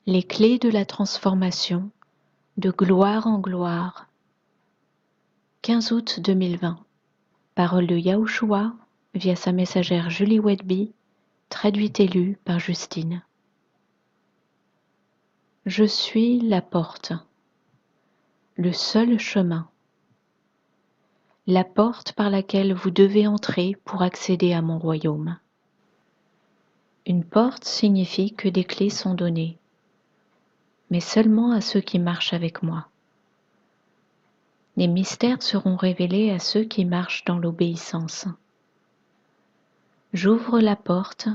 Les clés de la transformation, de gloire en gloire. 15 août 2020. Parole de Yahushua via sa messagère Julie Wedby, traduite et lue par Justine. Je suis la porte, le seul chemin, la porte par laquelle vous devez entrer pour accéder à mon royaume. Une porte signifie que des clés sont données, mais seulement à ceux qui marchent avec moi. Les mystères seront révélés à ceux qui marchent dans l'obéissance. J'ouvre la porte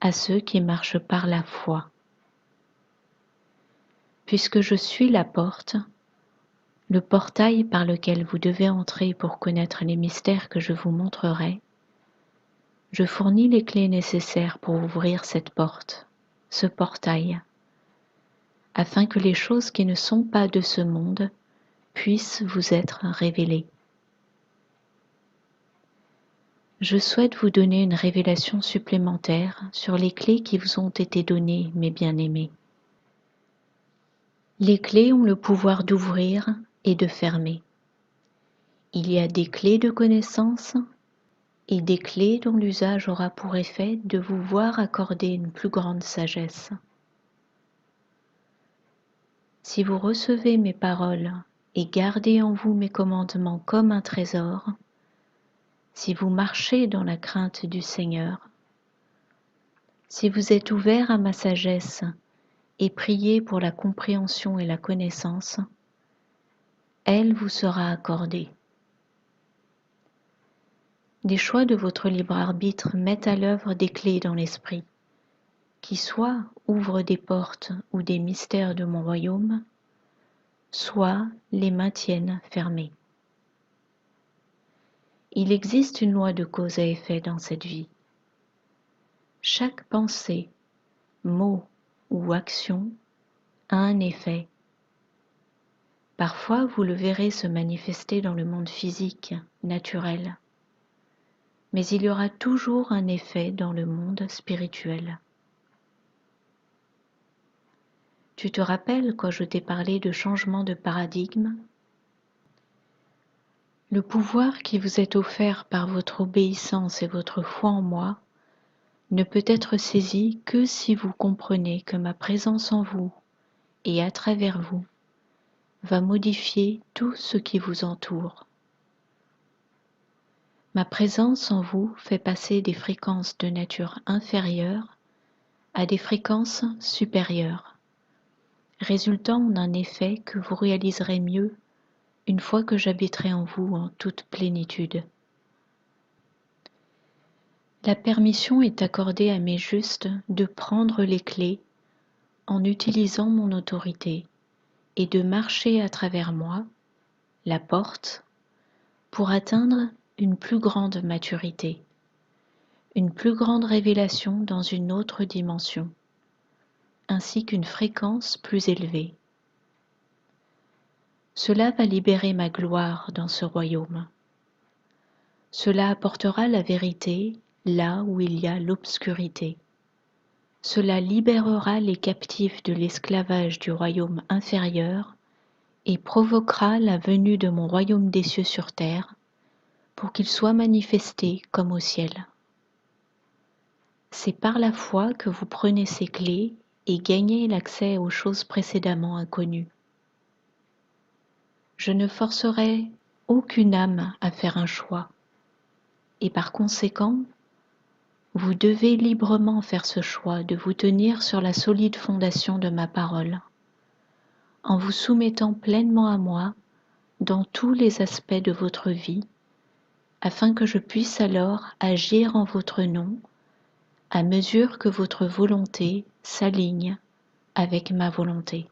à ceux qui marchent par la foi. Puisque je suis la porte, le portail par lequel vous devez entrer pour connaître les mystères que je vous montrerai, je fournis les clés nécessaires pour ouvrir cette porte, ce portail, afin que les choses qui ne sont pas de ce monde puissent vous être révélées. Je souhaite vous donner une révélation supplémentaire sur les clés qui vous ont été données, mes bien-aimés. Les clés ont le pouvoir d'ouvrir et de fermer. Il y a des clés de connaissance et des clés dont l'usage aura pour effet de vous voir accorder une plus grande sagesse. Si vous recevez mes paroles et gardez en vous mes commandements comme un trésor, si vous marchez dans la crainte du Seigneur, si vous êtes ouverts à ma sagesse et priez pour la compréhension et la connaissance, elle vous sera accordée. Des choix de votre libre arbitre mettent à l'œuvre des clés dans l'esprit, qui soit ouvrent des portes ou des mystères de mon royaume, soit les maintiennent fermés. Il existe une loi de cause à effet dans cette vie. Chaque pensée, mot ou action a un effet. Parfois, vous le verrez se manifester dans le monde physique, naturel, mais il y aura toujours un effet dans le monde spirituel. Tu te rappelles quand je t'ai parlé de changement de paradigme? Le pouvoir qui vous est offert par votre obéissance et votre foi en moi ne peut être saisi que si vous comprenez que ma présence en vous et à travers vous va modifier tout ce qui vous entoure. Ma présence en vous fait passer des fréquences de nature inférieure à des fréquences supérieures, résultant en un effet que vous réaliserez mieux une fois que j'habiterai en vous en toute plénitude. La permission est accordée à mes justes de prendre les clés en utilisant mon autorité et de marcher à travers moi, la porte, pour atteindre une plus grande maturité, une plus grande révélation dans une autre dimension, ainsi qu'une fréquence plus élevée. Cela va libérer ma gloire dans ce royaume. Cela apportera la vérité là où il y a l'obscurité. Cela libérera les captifs de l'esclavage du royaume inférieur et provoquera la venue de mon royaume des cieux sur terre pour qu'il soit manifesté comme au ciel. C'est par la foi que vous prenez ces clés et gagnez l'accès aux choses précédemment inconnues. Je ne forcerai aucune âme à faire un choix, et par conséquent, vous devez librement faire ce choix de vous tenir sur la solide fondation de ma parole, en vous soumettant pleinement à moi dans tous les aspects de votre vie, afin que je puisse alors agir en votre nom à mesure que votre volonté s'aligne avec ma volonté.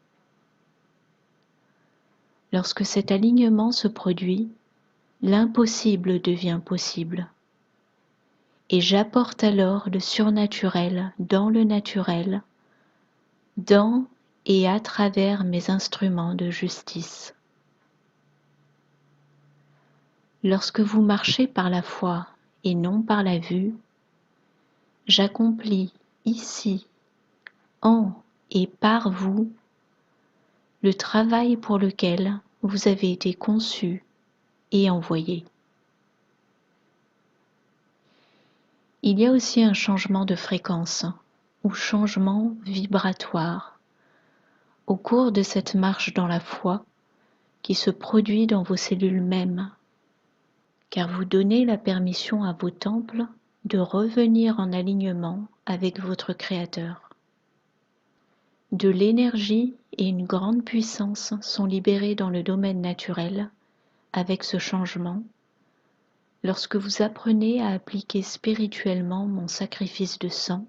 Lorsque cet alignement se produit, l'impossible devient possible. Et j'apporte alors le surnaturel dans le naturel, dans et à travers mes instruments de justice. Lorsque vous marchez par la foi et non par la vue, j'accomplis ici, en et par vous le travail pour lequel vous avez été conçu et envoyé. Il y a aussi un changement de fréquence ou changement vibratoire au cours de cette marche dans la foi qui se produit dans vos cellules mêmes, car vous donnez la permission à vos temples de revenir en alignement avec votre Créateur. De l'énergie et une grande puissance sont libérées dans le domaine naturel avec ce changement lorsque vous apprenez à appliquer spirituellement mon sacrifice de sang,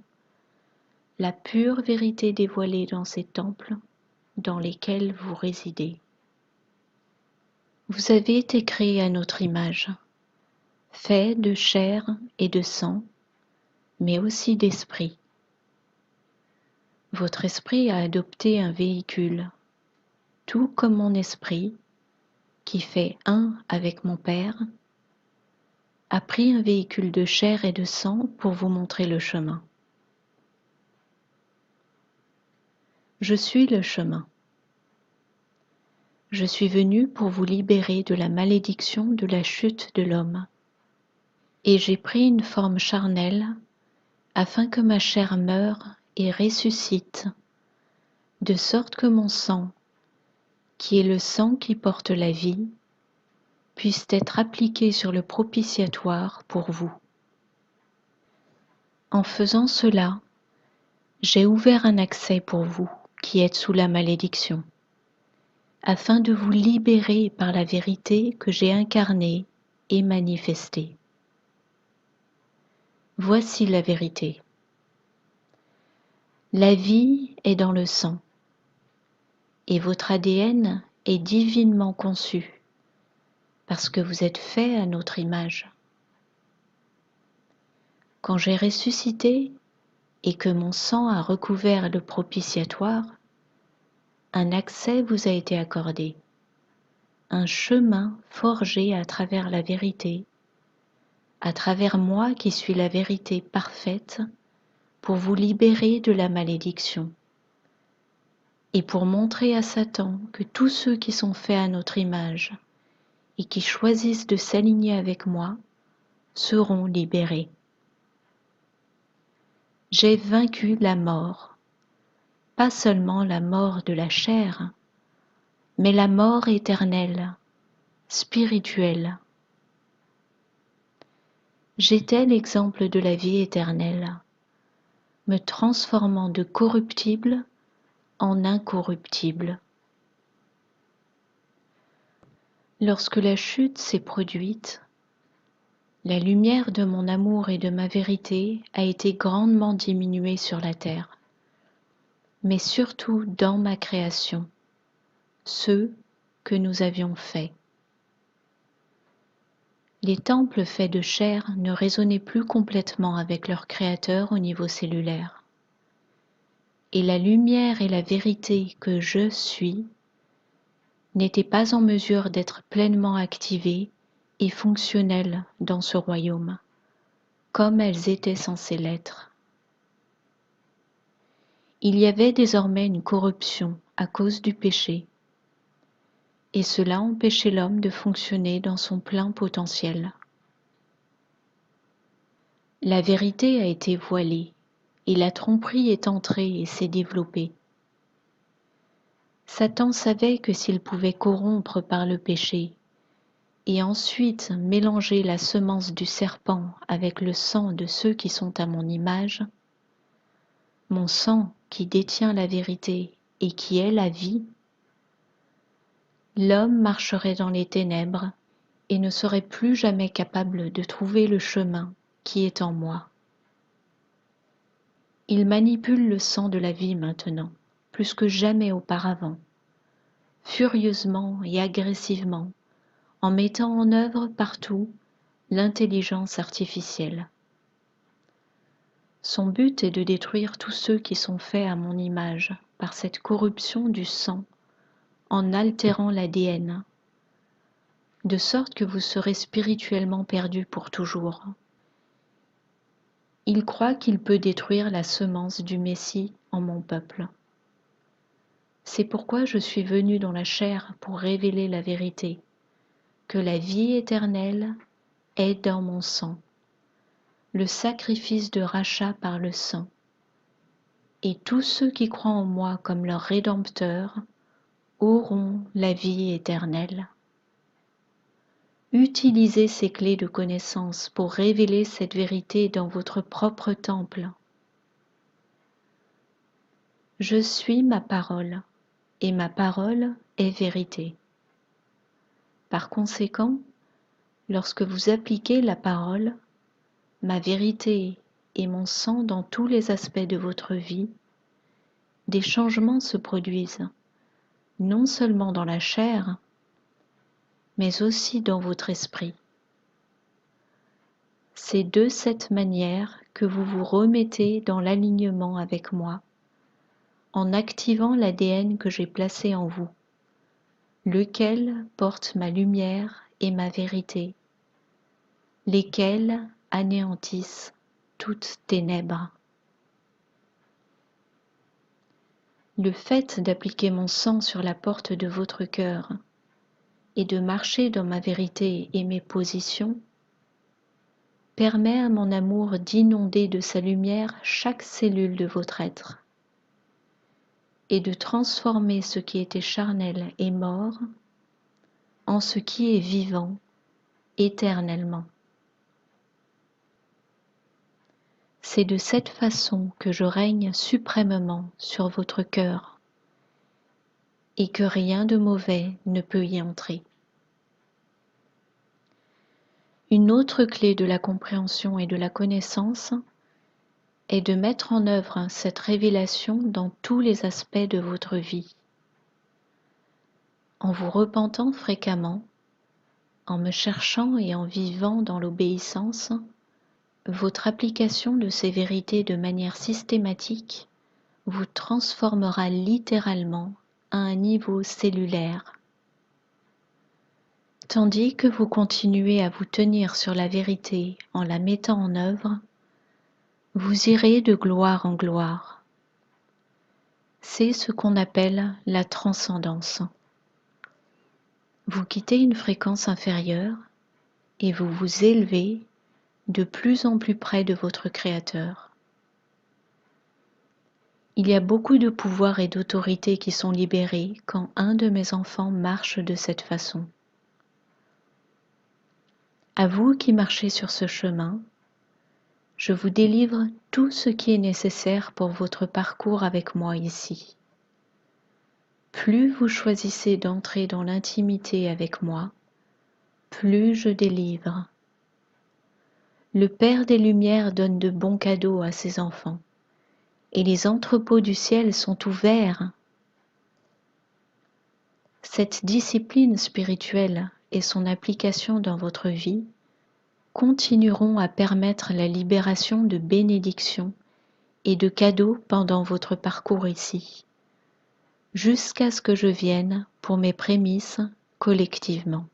la pure vérité dévoilée dans ces temples dans lesquels vous résidez. Vous avez été créé à notre image, fait de chair et de sang, mais aussi d'esprit. Votre esprit a adopté un véhicule, tout comme mon esprit, qui fait un avec mon Père, a pris un véhicule de chair et de sang pour vous montrer le chemin. Je suis le chemin. Je suis venu pour vous libérer de la malédiction de la chute de l'homme. Et j'ai pris une forme charnelle afin que ma chair meure et ressuscite, de sorte que mon sang, qui est le sang qui porte la vie, puisse être appliqué sur le propitiatoire pour vous. En faisant cela, j'ai ouvert un accès pour vous qui êtes sous la malédiction, afin de vous libérer par la vérité que j'ai incarnée et manifestée. Voici la vérité. La vie est dans le sang, et votre ADN est divinement conçu, parce que vous êtes fait à notre image. Quand j'ai ressuscité et que mon sang a recouvert le propitiatoire, un accès vous a été accordé, un chemin forgé à travers la vérité, à travers moi qui suis la vérité parfaite, pour vous libérer de la malédiction, et pour montrer à Satan que tous ceux qui sont faits à notre image et qui choisissent de s'aligner avec moi seront libérés. J'ai vaincu la mort, pas seulement la mort de la chair, mais la mort éternelle, spirituelle. J'étais l'exemple de la vie éternelle, me transformant de corruptible en incorruptible. Lorsque la chute s'est produite, la lumière de mon amour et de ma vérité a été grandement diminuée sur la terre, mais surtout dans ma création, ceux que nous avions faits. Les temples faits de chair ne résonnaient plus complètement avec leur créateur au niveau cellulaire. Et la lumière et la vérité que je suis n'étaient pas en mesure d'être pleinement activées et fonctionnelles dans ce royaume, comme elles étaient censées l'être. Il y avait désormais une corruption à cause du péché, et cela empêchait l'homme de fonctionner dans son plein potentiel. La vérité a été voilée, et la tromperie est entrée et s'est développée. Satan savait que s'il pouvait corrompre par le péché, et ensuite mélanger la semence du serpent avec le sang de ceux qui sont à mon image, mon sang qui détient la vérité et qui est la vie, l'homme marcherait dans les ténèbres et ne serait plus jamais capable de trouver le chemin qui est en moi. Il manipule le sang de la vie maintenant, plus que jamais auparavant, furieusement et agressivement, en mettant en œuvre partout l'intelligence artificielle. Son but est de détruire tous ceux qui sont faits à mon image par cette corruption du sang, en altérant l'ADN, de sorte que vous serez spirituellement perdus pour toujours. Il croit qu'il peut détruire la semence du Messie en mon peuple. C'est pourquoi je suis venu dans la chair pour révéler la vérité, que la vie éternelle est dans mon sang, le sacrifice de rachat par le sang. Et tous ceux qui croient en moi comme leur Rédempteur auront la vie éternelle. Utilisez ces clés de connaissance pour révéler cette vérité dans votre propre temple. Je suis ma parole, et ma parole est vérité. Par conséquent, lorsque vous appliquez la parole, ma vérité et mon sang dans tous les aspects de votre vie, des changements se produisent, non seulement dans la chair, mais aussi dans votre esprit. C'est de cette manière que vous vous remettez dans l'alignement avec moi, en activant l'ADN que j'ai placé en vous, lequel porte ma lumière et ma vérité, lesquels anéantissent toutes ténèbres. Le fait d'appliquer mon sang sur la porte de votre cœur et de marcher dans ma vérité et mes positions permet à mon amour d'inonder de sa lumière chaque cellule de votre être et de transformer ce qui était charnel et mort en ce qui est vivant éternellement. C'est de cette façon que je règne suprêmement sur votre cœur et que rien de mauvais ne peut y entrer. Une autre clé de la compréhension et de la connaissance est de mettre en œuvre cette révélation dans tous les aspects de votre vie. En vous repentant fréquemment, en me cherchant et en vivant dans l'obéissance, votre application de ces vérités de manière systématique vous transformera littéralement à un niveau cellulaire. Tandis que vous continuez à vous tenir sur la vérité en la mettant en œuvre, vous irez de gloire en gloire. C'est ce qu'on appelle la transcendance. Vous quittez une fréquence inférieure et vous vous élevez de plus en plus près de votre Créateur. Il y a beaucoup de pouvoir et d'autorité qui sont libérés quand un de mes enfants marche de cette façon. À vous qui marchez sur ce chemin, je vous délivre tout ce qui est nécessaire pour votre parcours avec moi ici. Plus vous choisissez d'entrer dans l'intimité avec moi, plus je délivre. Le Père des Lumières donne de bons cadeaux à ses enfants, et les entrepôts du ciel sont ouverts. Cette discipline spirituelle et son application dans votre vie continueront à permettre la libération de bénédictions et de cadeaux pendant votre parcours ici, jusqu'à ce que je vienne pour mes prémices collectivement.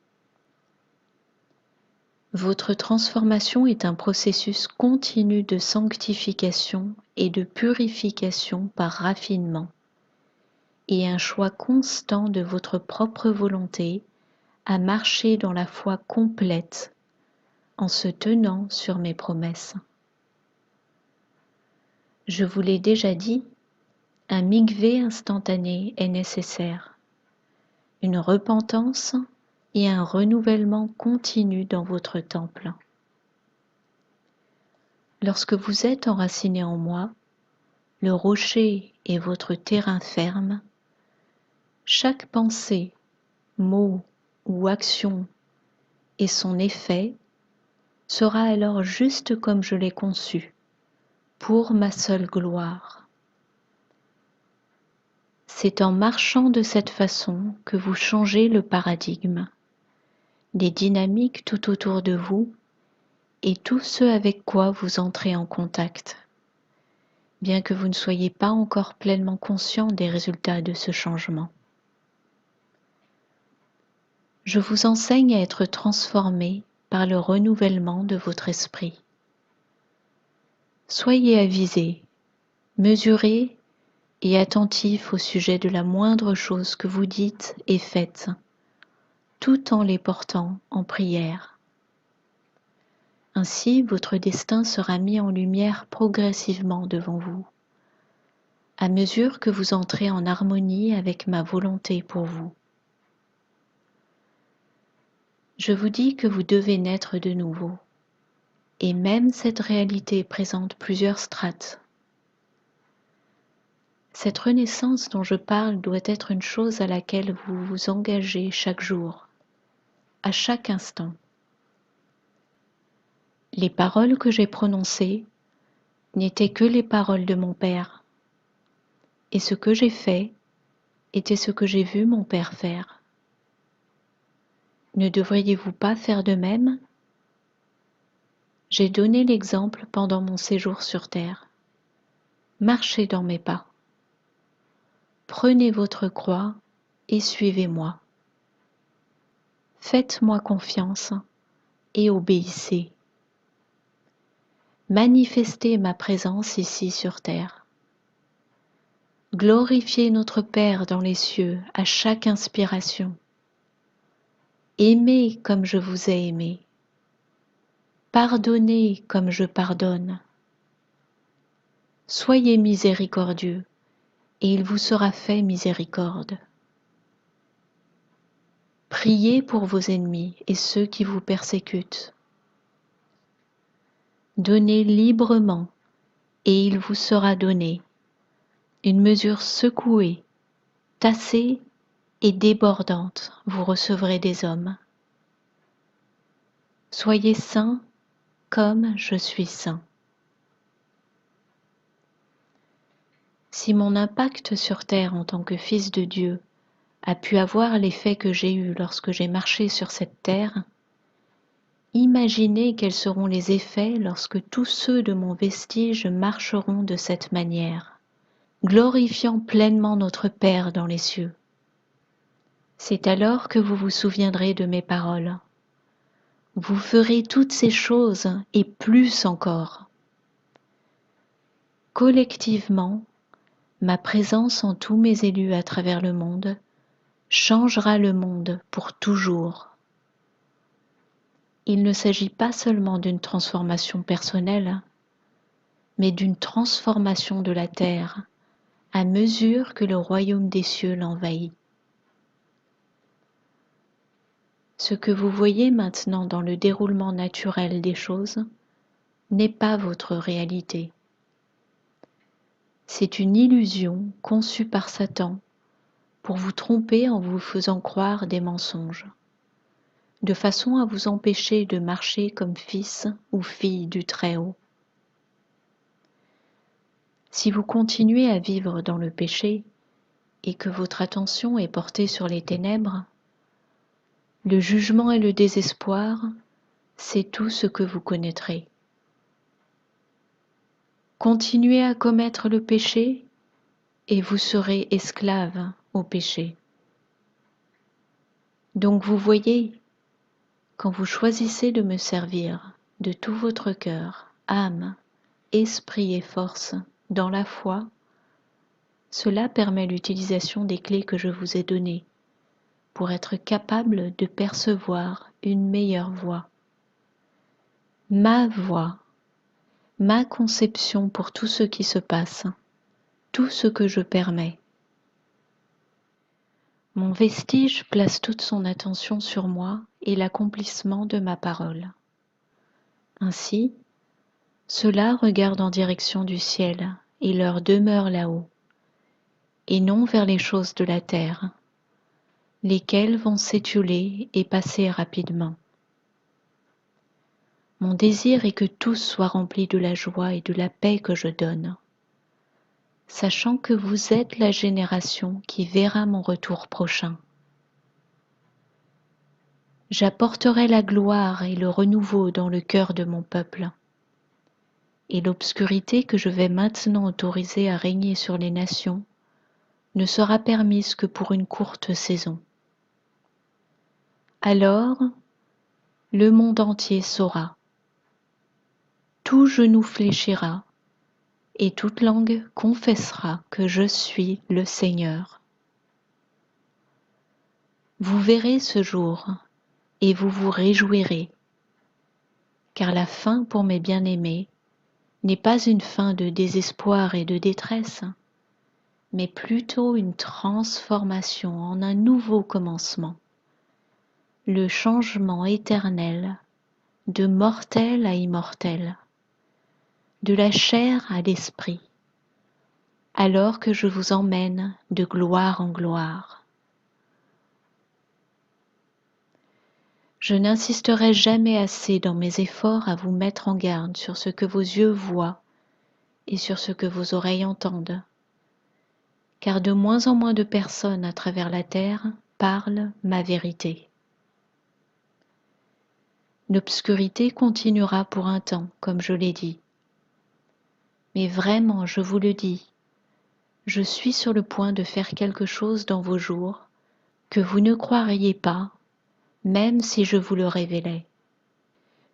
Votre transformation est un processus continu de sanctification et de purification par raffinement, et un choix constant de votre propre volonté à marcher dans la foi complète en se tenant sur mes promesses. Je vous l'ai déjà dit, un mikvé instantané est nécessaire, une repentance et un renouvellement continu dans votre temple. Lorsque vous êtes enraciné en moi, le rocher est votre terrain ferme, chaque pensée, mot ou action et son effet sera alors juste comme je l'ai conçu, pour ma seule gloire. C'est en marchant de cette façon que vous changez le paradigme, les dynamiques tout autour de vous et tout ce avec quoi vous entrez en contact, bien que vous ne soyez pas encore pleinement conscient des résultats de ce changement. Je vous enseigne à être transformé par le renouvellement de votre esprit. Soyez avisés, mesurez et attentif au sujet de la moindre chose que vous dites et faites, tout en les portant en prière. Ainsi, votre destin sera mis en lumière progressivement devant vous, à mesure que vous entrez en harmonie avec ma volonté pour vous. Je vous dis que vous devez naître de nouveau, et même cette réalité présente plusieurs strates. Cette renaissance dont je parle doit être une chose à laquelle vous vous engagez chaque jour, à chaque instant. Les paroles que j'ai prononcées n'étaient que les paroles de mon Père, et ce que j'ai fait était ce que j'ai vu mon Père faire. Ne devriez-vous pas faire de même? J'ai donné l'exemple pendant mon séjour sur terre. Marchez dans mes pas. Prenez votre croix et suivez-moi. Faites-moi confiance et obéissez. Manifestez ma présence ici sur terre. Glorifiez notre Père dans les cieux à chaque inspiration. Aimez comme je vous ai aimé. Pardonnez comme je pardonne. Soyez miséricordieux, et il vous sera fait miséricorde. Priez pour vos ennemis et ceux qui vous persécutent. Donnez librement, et il vous sera donné. Une mesure secouée, tassée et débordante, vous recevrez des hommes. Soyez saints comme je suis saint. Si mon impact sur terre en tant que fils de Dieu a pu avoir l'effet que j'ai eu lorsque j'ai marché sur cette terre, imaginez quels seront les effets lorsque tous ceux de mon vestige marcheront de cette manière, glorifiant pleinement notre Père dans les cieux. C'est alors que vous vous souviendrez de mes paroles. Vous ferez toutes ces choses et plus encore. Collectivement, ma présence en tous mes élus à travers le monde changera le monde pour toujours. Il ne s'agit pas seulement d'une transformation personnelle, mais d'une transformation de la terre à mesure que le royaume des cieux l'envahit. Ce que vous voyez maintenant dans le déroulement naturel des choses n'est pas votre réalité. C'est une illusion conçue par Satan pour vous tromper en vous faisant croire des mensonges, de façon à vous empêcher de marcher comme fils ou fille du Très-Haut. Si vous continuez à vivre dans le péché et que votre attention est portée sur les ténèbres, le jugement et le désespoir, c'est tout ce que vous connaîtrez. Continuez à commettre le péché et vous serez esclave au péché. Donc vous voyez, quand vous choisissez de me servir de tout votre cœur, âme, esprit et force dans la foi, cela permet l'utilisation des clés que je vous ai données pour être capable de percevoir une meilleure voie. Ma voie, ma conception pour tout ce qui se passe, tout ce que je permets. Mon vestige place toute son attention sur moi et l'accomplissement de ma parole. Ainsi, ceux-là regardent en direction du ciel et leur demeure là-haut, et non vers les choses de la terre, lesquelles vont s'étioler et passer rapidement. Mon désir est que tous soient remplis de la joie et de la paix que je donne, sachant que vous êtes la génération qui verra mon retour prochain. J'apporterai la gloire et le renouveau dans le cœur de mon peuple, et l'obscurité que je vais maintenant autoriser à régner sur les nations ne sera permise que pour une courte saison. Alors, le monde entier saura, tout genou fléchira, et toute langue confessera que je suis le Seigneur. Vous verrez ce jour, et vous vous réjouirez, car la fin pour mes bien-aimés n'est pas une fin de désespoir et de détresse, mais plutôt une transformation en un nouveau commencement, le changement éternel de mortel à immortel, de la chair à l'esprit, alors que je vous emmène de gloire en gloire. Je n'insisterai jamais assez dans mes efforts à vous mettre en garde sur ce que vos yeux voient et sur ce que vos oreilles entendent, car de moins en moins de personnes à travers la terre parlent ma vérité. L'obscurité continuera pour un temps, comme je l'ai dit. Mais vraiment, je vous le dis, je suis sur le point de faire quelque chose dans vos jours que vous ne croiriez pas, même si je vous le révélais.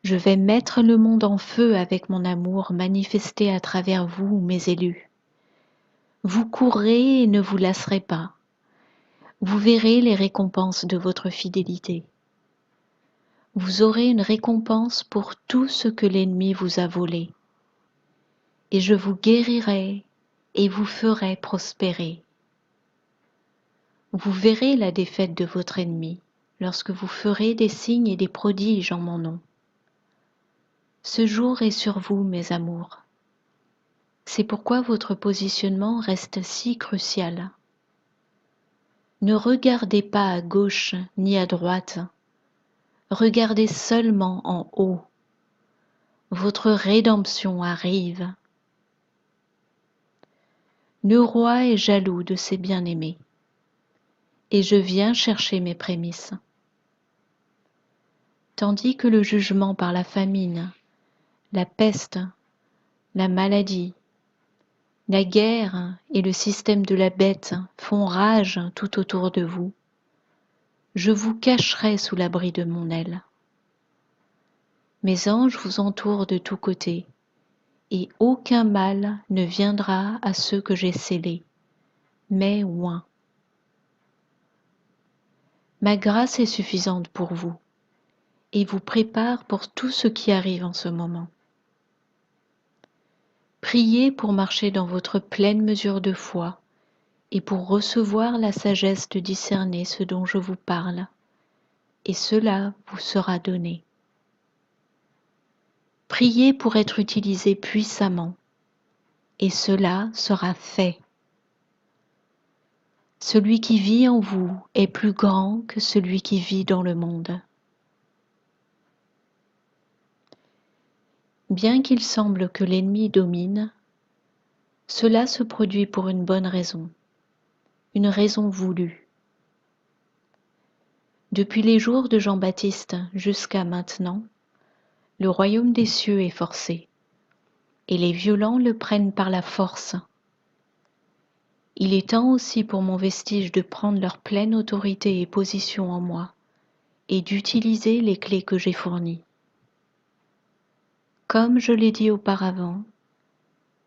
Je vais mettre le monde en feu avec mon amour manifesté à travers vous, mes élus. Vous courrez et ne vous lasserez pas. Vous verrez les récompenses de votre fidélité. Vous aurez une récompense pour tout ce que l'ennemi vous a volé. Et je vous guérirai et vous ferai prospérer. Vous verrez la défaite de votre ennemi lorsque vous ferez des signes et des prodiges en mon nom. Ce jour est sur vous, mes amours. C'est pourquoi votre positionnement reste si crucial. Ne regardez pas à gauche ni à droite. Regardez seulement en haut. Votre rédemption arrive. Le roi est jaloux de ses bien-aimés, et je viens chercher mes prémices. Tandis que le jugement par la famine, la peste, la maladie, la guerre et le système de la bête font rage tout autour de vous, je vous cacherai sous l'abri de mon aile. Mes anges vous entourent de tous côtés, et aucun mal ne viendra à ceux que j'ai scellés, mais oint. Ma grâce est suffisante pour vous, et vous prépare pour tout ce qui arrive en ce moment. Priez pour marcher dans votre pleine mesure de foi, et pour recevoir la sagesse de discerner ce dont je vous parle, et cela vous sera donné. Priez pour être utilisé puissamment, et cela sera fait. Celui qui vit en vous est plus grand que celui qui vit dans le monde. Bien qu'il semble que l'ennemi domine, cela se produit pour une bonne raison, une raison voulue. Depuis les jours de Jean-Baptiste jusqu'à maintenant, le royaume des cieux est forcé, et les violents le prennent par la force. Il est temps aussi pour mon vestige de prendre leur pleine autorité et position en moi, et d'utiliser les clés que j'ai fournies. Comme je l'ai dit auparavant,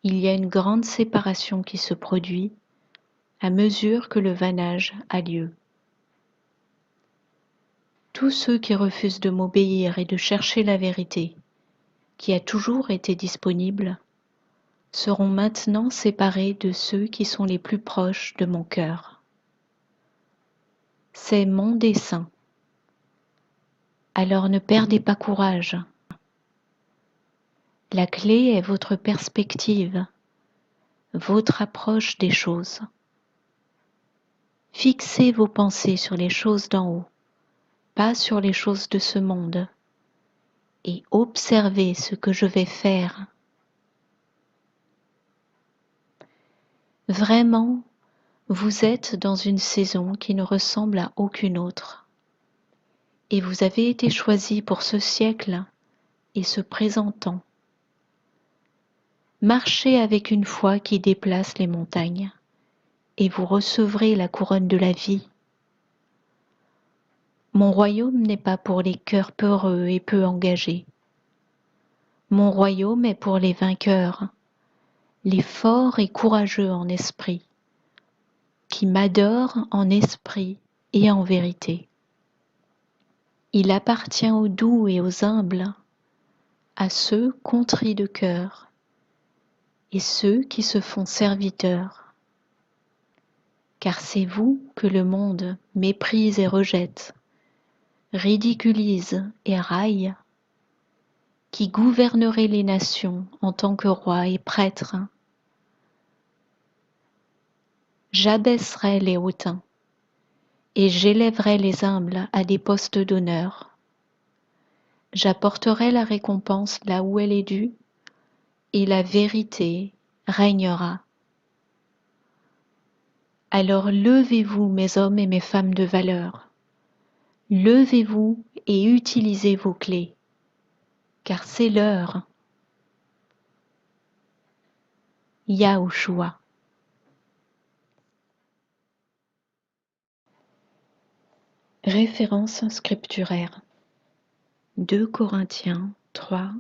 il y a une grande séparation qui se produit à mesure que le vannage a lieu. Tous ceux qui refusent de m'obéir et de chercher la vérité, qui a toujours été disponible, seront maintenant séparés de ceux qui sont les plus proches de mon cœur. C'est mon dessein. Alors ne perdez pas courage. La clé est votre perspective, votre approche des choses. Fixez vos pensées sur les choses d'en haut, pas sur les choses de ce monde, et observez ce que je vais faire. Vraiment, vous êtes dans une saison qui ne ressemble à aucune autre, et vous avez été choisi pour ce siècle et ce présent temps. Marchez avec une foi qui déplace les montagnes, et vous recevrez la couronne de la vie. Mon royaume n'est pas pour les cœurs peureux et peu engagés. Mon royaume est pour les vainqueurs, les forts et courageux en esprit, qui m'adorent en esprit et en vérité. Il appartient aux doux et aux humbles, à ceux contrits de cœur, et ceux qui se font serviteurs. Car c'est vous que le monde méprise et rejette, ridiculise et raille, qui gouvernerez les nations en tant que rois et prêtres. J'abaisserai les hautains, et j'élèverai les humbles à des postes d'honneur. J'apporterai la récompense là où elle est due, et la vérité régnera. Alors levez-vous, mes hommes et mes femmes de valeur, levez-vous et utilisez vos clés, car c'est l'heure. Yahushua. Référence scripturaire 2 Corinthiens 3,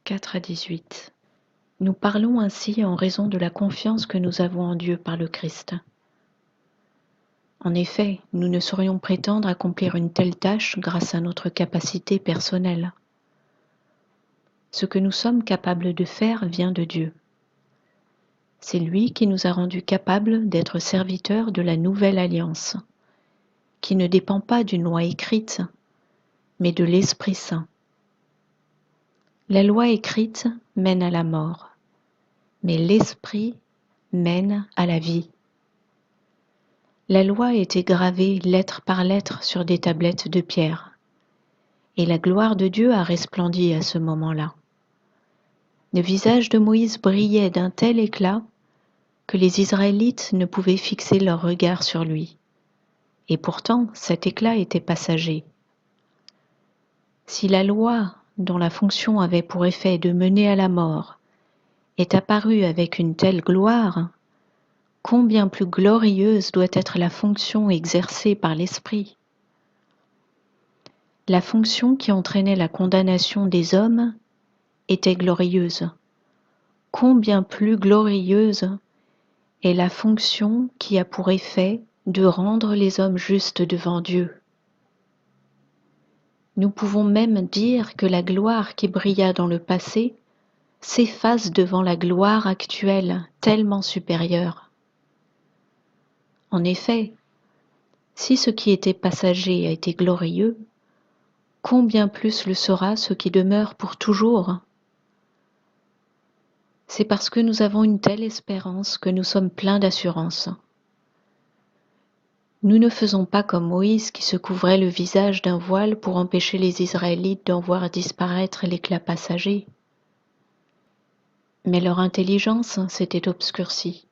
4 à 18. Nous parlons ainsi en raison de la confiance que nous avons en Dieu par le Christ. En effet, nous ne saurions prétendre accomplir une telle tâche grâce à notre capacité personnelle. Ce que nous sommes capables de faire vient de Dieu. C'est lui qui nous a rendus capables d'être serviteurs de la nouvelle alliance, qui ne dépend pas d'une loi écrite, mais de l'Esprit Saint. La loi écrite mène à la mort, mais l'Esprit mène à la vie. La loi a été gravée lettre par lettre sur des tablettes de pierre, et la gloire de Dieu a resplendi à ce moment-là. Le visage de Moïse brillait d'un tel éclat que les Israélites ne pouvaient fixer leur regard sur lui. Et pourtant, cet éclat était passager. Si la loi, dont la fonction avait pour effet de mener à la mort, est apparue avec une telle gloire, combien plus glorieuse doit être la fonction exercée par l'Esprit. La fonction qui entraînait la condamnation des hommes était glorieuse. Combien plus glorieuse est la fonction qui a pour effet de rendre les hommes justes devant Dieu. Nous pouvons même dire que la gloire qui brilla dans le passé s'efface devant la gloire actuelle tellement supérieure. En effet, si ce qui était passager a été glorieux, combien plus le sera ce qui demeure pour toujours. C'est parce que nous avons une telle espérance que nous sommes pleins d'assurance. Nous ne faisons pas comme Moïse qui se couvrait le visage d'un voile pour empêcher les Israélites d'en voir disparaître l'éclat passager. Mais leur intelligence s'était obscurcie,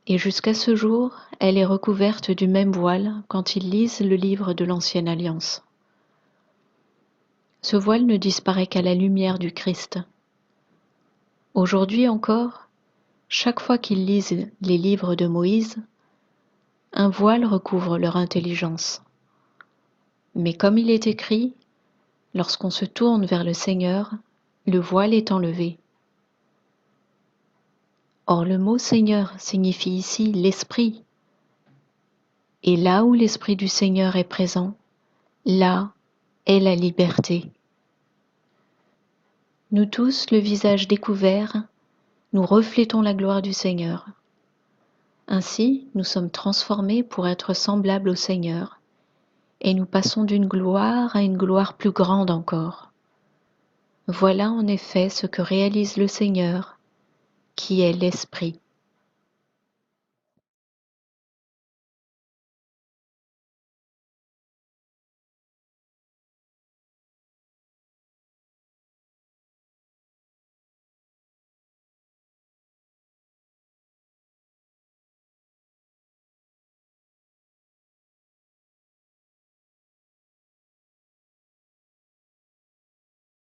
et jusqu'à ce jour, elle est recouverte du même voile quand ils lisent le livre de l'Ancienne Alliance. Ce voile ne disparaît qu'à la lumière du Christ. Aujourd'hui encore, chaque fois qu'ils lisent les livres de Moïse, un voile recouvre leur intelligence. Mais comme il est écrit, lorsqu'on se tourne vers le Seigneur, le voile est enlevé. Or le mot Seigneur signifie ici l'Esprit. Et là où l'Esprit du Seigneur est présent, là est la liberté. Nous tous, le visage découvert, nous reflétons la gloire du Seigneur. Ainsi, nous sommes transformés pour être semblables au Seigneur, et nous passons d'une gloire à une gloire plus grande encore. Voilà en effet ce que réalise le Seigneur, qui est l'Esprit.